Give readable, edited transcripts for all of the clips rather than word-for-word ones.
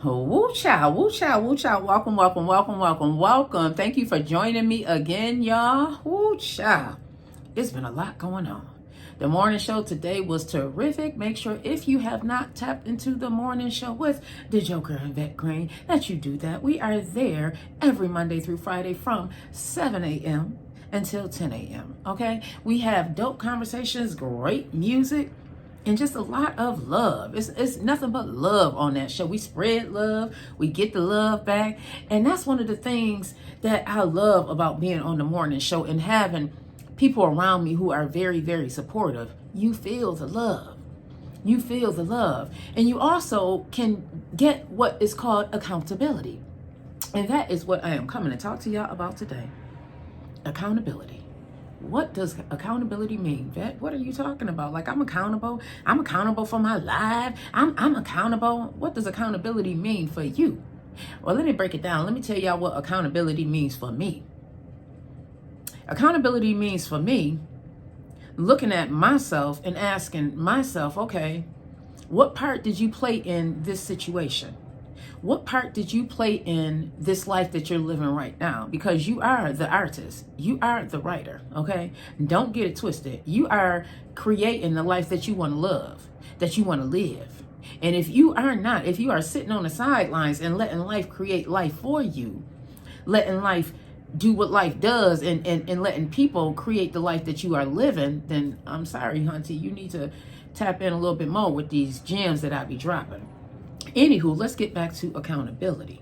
Woo child, woo child, woo child. Welcome, welcome, welcome, welcome, welcome. Thank you for joining me again, y'all. Woo child. It's been a lot going on. The morning show today was terrific. Make sure if you have not tapped into the morning show with the Joker and Vette Green, that you do that. We are there every Monday through Friday from 7 a.m. until 10 a.m. Okay? We have dope conversations, great music, and just a lot of love. It's nothing but love on that show. We spread love. We get the love back. And that's one of the things that I love about being on the morning show and having people around me who are very, very supportive. You feel the love. You feel the love. And you also can get what is called accountability. And that is what I am coming to talk to y'all about today. Accountability. What does accountability mean, Vette? What are you talking about? Like, I'm accountable. I'm accountable for my life. I'm accountable. What does accountability mean for you? Well, let me break it down. Let me tell y'all what accountability means for me. Accountability means for me looking at myself and asking myself, okay, what part did you play in this situation? What part did you play in this life that you're living right now? Because you are the artist. You are the writer, okay? Don't get it twisted. You are creating the life that you want to love, that you want to live. And if you are not, if you are sitting on the sidelines and letting life create life for you, letting life do what life does and letting people create the life that you are living, then I'm sorry, Hunty, you need to tap in a little bit more with these gems that I be dropping. Anywho, let's get back to accountability.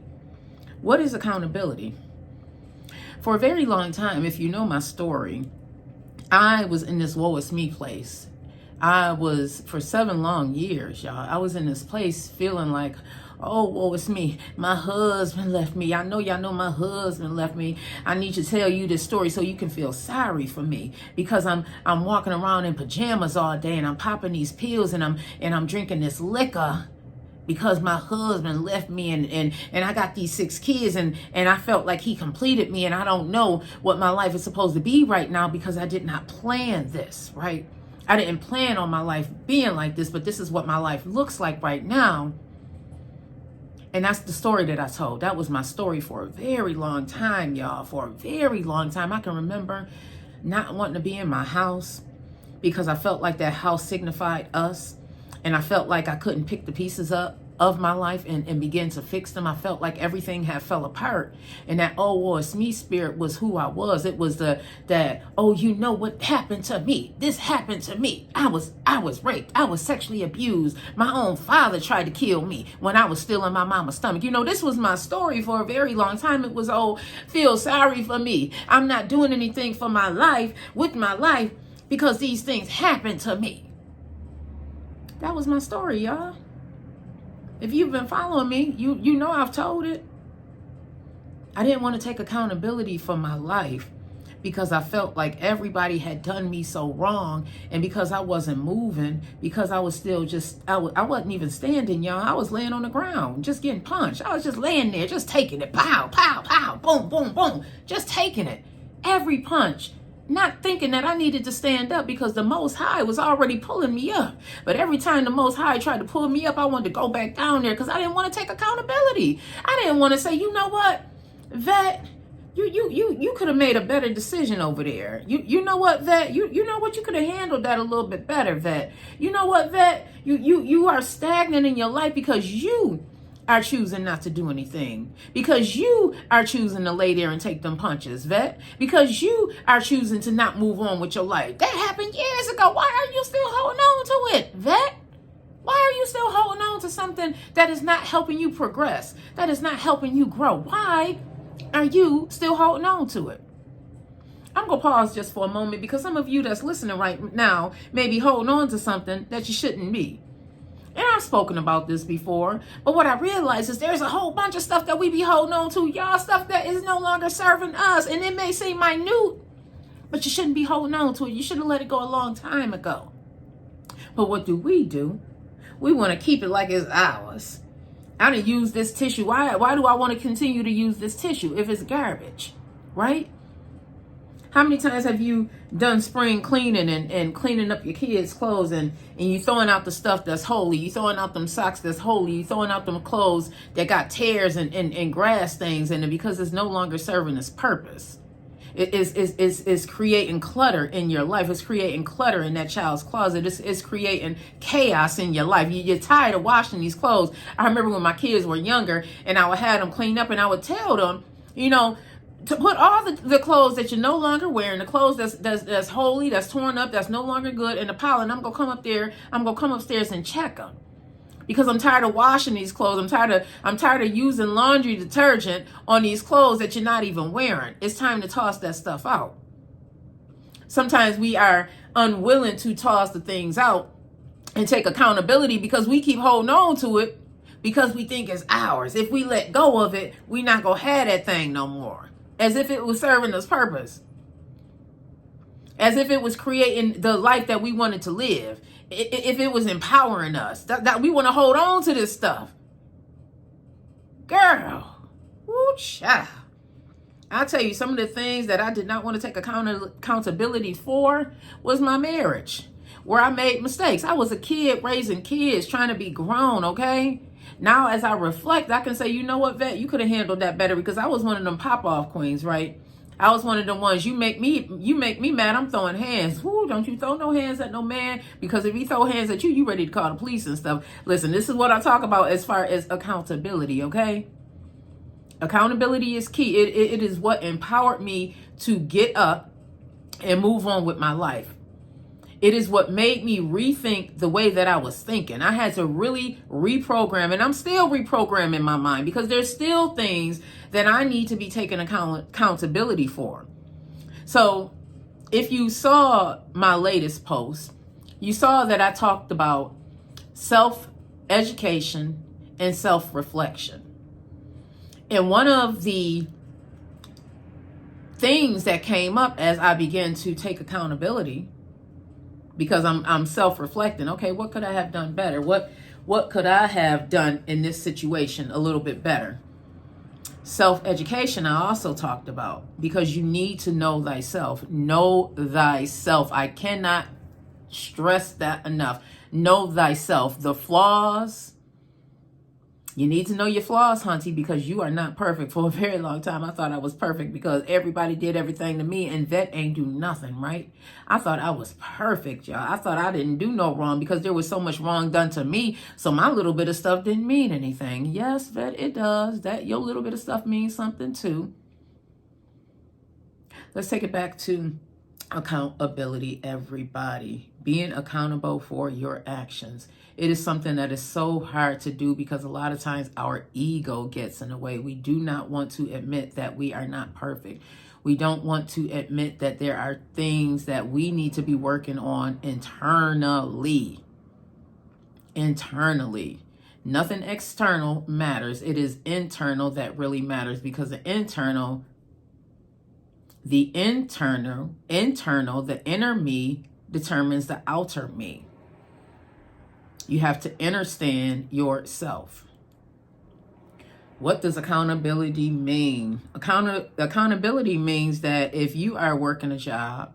What is accountability? For a very long time, if you know my story, I was in this woe is me place. I was, for 7 long years, y'all, I was in this place feeling like, oh, woe is me. My husband left me. I know y'all know my husband left me. I need to tell you this story so you can feel sorry for me, because I'm walking around in pajamas all day and I'm popping these pills and I'm drinking this liquor because my husband left me and I got these 6 kids and I felt like he completed me, and I don't know what my life is supposed to be right now because I did not plan this, right? I didn't plan on my life being like this, but this is what my life looks like right now. And that's the story that I told. That was my story for a very long time, y'all. For a very long time. I can remember not wanting to be in my house because I felt like that house signified us. And I felt like I couldn't pick the pieces up of my life and begin to fix them. I felt like everything had fell apart. And that, oh, well, it's me spirit was who I was. It was that, oh, you know what happened to me? This happened to me. I was raped. I was sexually abused. My own father tried to kill me when I was still in my mama's stomach. You know, this was my story for a very long time. It was, oh, feel sorry for me. I'm not doing anything for my life, with my life, because these things happened to me. That was my story, y'all. If you've been following me, you know I've told it. I didn't want to take accountability for my life because I felt like everybody had done me so wrong, and because I wasn't moving, because I was still just, I wasn't even standing, y'all. I was laying on the ground, just getting punched. I was just laying there, just taking it. Pow, pow, pow, boom, boom, boom. Just taking it. Every punch. Not thinking that I needed to stand up because the Most High was already pulling me up. But every time the Most High tried to pull me up, I wanted to go back down there because I didn't want to take accountability. I didn't want to say, you know what, Vette, you could have made a better decision over there. You know what, Vette, you know what, you could have handled that a little bit better, Vette. You know what, Vette, you are stagnant in your life because you are choosing not to do anything, because you are choosing to lay there and take them punches, Vette, because you are choosing to not move on with your life. That happened years ago. Why are you still holding on to it, Vette? Why are you still holding on to something that is not helping you progress, that is not helping you grow? Why are you still holding on to it? I'm going to pause just for a moment because some of you that's listening right now may be holding on to something that you shouldn't be. And I've spoken about this before, but what I realize is there's a whole bunch of stuff that we be holding on to, y'all, stuff that is no longer serving us. And it may seem minute, but you shouldn't be holding on to it. You should have let it go a long time ago. But what do? We want to keep it like it's ours. I done use this tissue. Why do I want to continue to use this tissue if it's garbage, right? How many times have you done spring cleaning and cleaning up your kids' clothes and you throwing out the stuff that's holy, you throwing out them socks that's holy, you throwing out them clothes that got tears and grass stains in it because it's no longer serving its purpose. It is creating clutter in your life. It's creating clutter in that child's closet. It's creating chaos in your life. You're tired of washing these clothes. I remember when my kids were younger and I would have them clean up and I would tell them, to put all the clothes that you're no longer wearing, the clothes that's holy, that's torn up, that's no longer good in the pile, and I'm gonna come upstairs and check them. Because I'm tired of washing these clothes. I'm tired of using laundry detergent on these clothes that you're not even wearing. It's time to toss that stuff out. Sometimes we are unwilling to toss the things out and take accountability because we keep holding on to it because we think it's ours. If we let go of it, we not gonna have that thing no more. As if it was serving us purpose. As if it was creating the life that we wanted to live. If it was empowering us. That we want to hold on to this stuff. Girl. Woo, child. I'll tell you, some of the things that I did not want to take accountability for was my marriage. Where I made mistakes. I was a kid raising kids, trying to be grown, okay? Now, as I reflect, I can say, you know what, Vette, you could have handled that better because I was one of them pop-off queens, right? I was one of the ones, you make me mad, I'm throwing hands. Woo, don't you throw no hands at no man, because if he throw hands at you, you ready to call the police and stuff. Listen, this is what I talk about as far as accountability, okay? Accountability is key. It is what empowered me to get up and move on with my life. It is what made me rethink the way that I was thinking. I had to really reprogram, and I'm still reprogramming my mind because there's still things that I need to be taking accountability for. So if you saw my latest post, you saw that I talked about self-education and self-reflection. And one of the things that came up as I began to take accountability, because I'm self-reflecting. Okay, what could I have done better? What could I have done in this situation a little bit better? Self-education I also talked about, because you need to know thyself. Know thyself. I cannot stress that enough. Know thyself. The flaws. You need to know your flaws, hunty, because you are not perfect. For a very long time, I thought I was perfect because everybody did everything to me, and Vette ain't do nothing, right? I thought I was perfect, y'all. I thought I didn't do no wrong because there was so much wrong done to me, so my little bit of stuff didn't mean anything. Yes, Vette, it does. That your little bit of stuff means something too. Let's take it back to accountability, everybody. Being accountable for your actions. It is something that is so hard to do because a lot of times our ego gets in the way. We do not want to admit that we are not perfect. We don't want to admit that there are things that we need to be working on internally. Internally. Nothing external matters. It is internal that really matters, because the inner me determines the outer me. You have to understand yourself. What does accountability mean? Accountability means that if you are working a job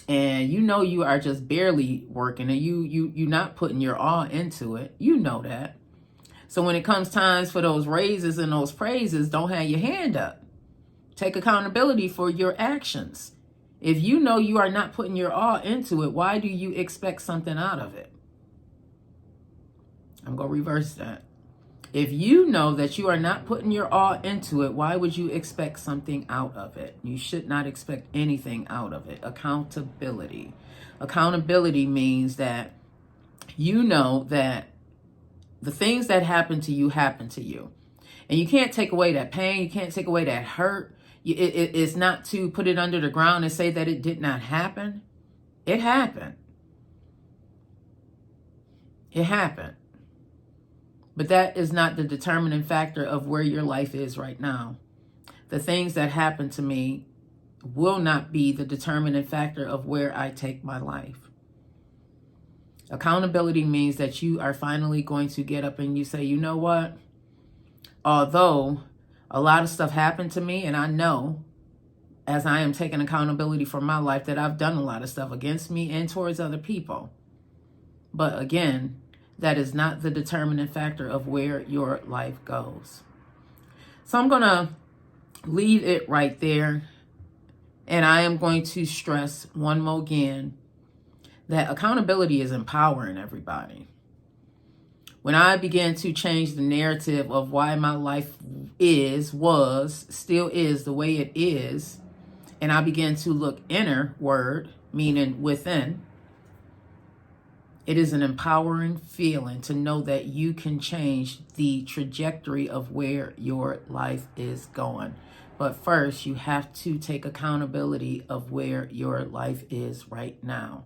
and you know you are just barely working and you're not putting your all into it, you know that. So when it comes times for those raises and those praises, don't have your hand up. Take accountability for your actions. If you know you are not putting your all into it, why do you expect something out of it? I'm going to reverse that. If you know that you are not putting your all into it, why would you expect something out of it? You should not expect anything out of it. Accountability. Accountability means that you know that the things that happen to you. And you can't take away that pain. You can't take away that hurt. It's not to put it under the ground and say that it did not happen. It happened. It happened. But that is not the determining factor of where your life is right now. The things that happened to me will not be the determining factor of where I take my life. Accountability means that you are finally going to get up and you say, you know what? Although a lot of stuff happened to me, and I know as I am taking accountability for my life, that I've done a lot of stuff against me and towards other people. But again, that is not the determining factor of where your life goes. So I'm going to leave it right there. And I am going to stress one more again that accountability is empowering everybody. When I began to change the narrative of why my life still is the way it is, and I began to look inward, meaning within, it is an empowering feeling to know that you can change the trajectory of where your life is going. But first, you have to take accountability of where your life is right now.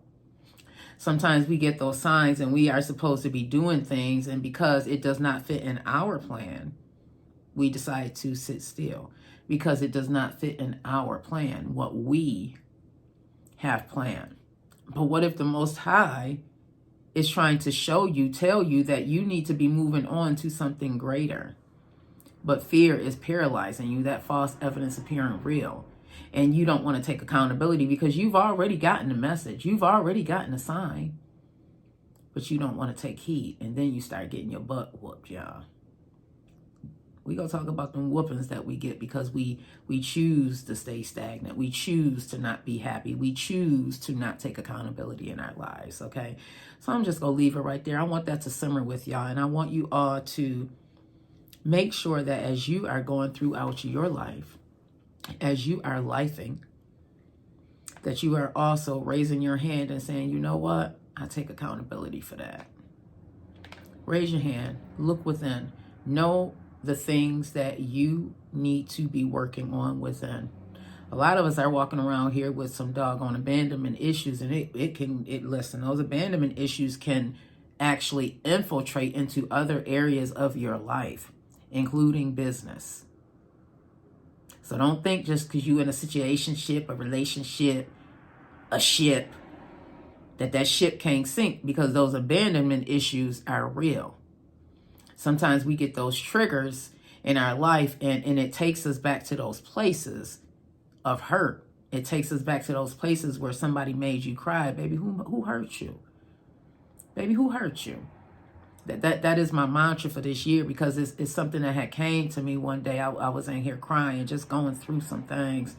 Sometimes we get those signs and we are supposed to be doing things, and because it does not fit in our plan, we decide to sit still because it does not fit in our plan, what we have planned. But what if the Most High is trying to tell you that you need to be moving on to something greater? But fear is paralyzing you, that false evidence appearing real. And you don't want to take accountability because you've already gotten the message. You've already gotten a sign. But you don't want to take heed. And then you start getting your butt whooped, y'all. We gonna talk about them whoopings that we get because we choose to stay stagnant. We choose to not be happy. We choose to not take accountability in our lives, okay? So I'm just gonna leave it right there. I want that to simmer with y'all. And I want you all to make sure that as you are going throughout your life, as you are lifing, that you are also raising your hand and saying, you know what? I take accountability for that. Raise your hand. Look within. Know the things that you need to be working on within. A lot of us are walking around here with some doggone abandonment issues, and listen, those abandonment issues can actually infiltrate into other areas of your life, including business. So don't think just because you're in a situationship, a relationship, a ship, that ship can't sink, because those abandonment issues are real. Sometimes we get those triggers in our life and it takes us back to those places of hurt. It takes us back to those places where somebody made you cry. Baby, who hurt you? Baby, who hurt you? That is my mantra for this year, because it's something that had came to me one day. I was in here crying, just going through some things.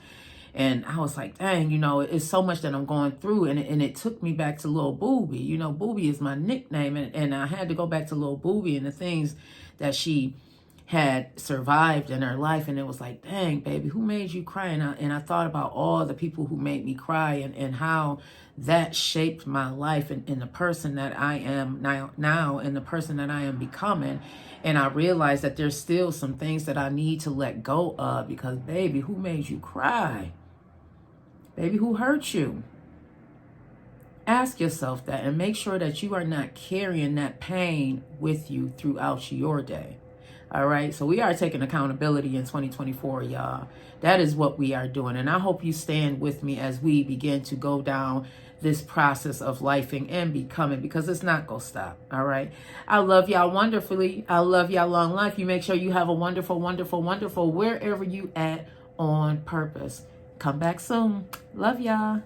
And I was like, dang, it's so much that I'm going through. And it took me back to Lil Booby. Booby is my nickname. And I had to go back to Lil Booby and the things that she had survived in her life. And it was like, dang, baby, who made you cry? And I thought about all the people who made me cry and how that shaped my life and the person that I am now and the person that I am becoming. And I realized that there's still some things that I need to let go of, because, baby, who made you cry? Baby, who hurt you? Ask yourself that and make sure that you are not carrying that pain with you throughout your day. All right. So we are taking accountability in 2024, y'all. That is what we are doing. And I hope you stand with me as we begin to go down this process of lifing and becoming, because it's not going to stop. All right. I love y'all wonderfully. I love y'all long life. You make sure you have a wonderful, wonderful, wonderful wherever you at on purpose. Come back soon. Love y'all.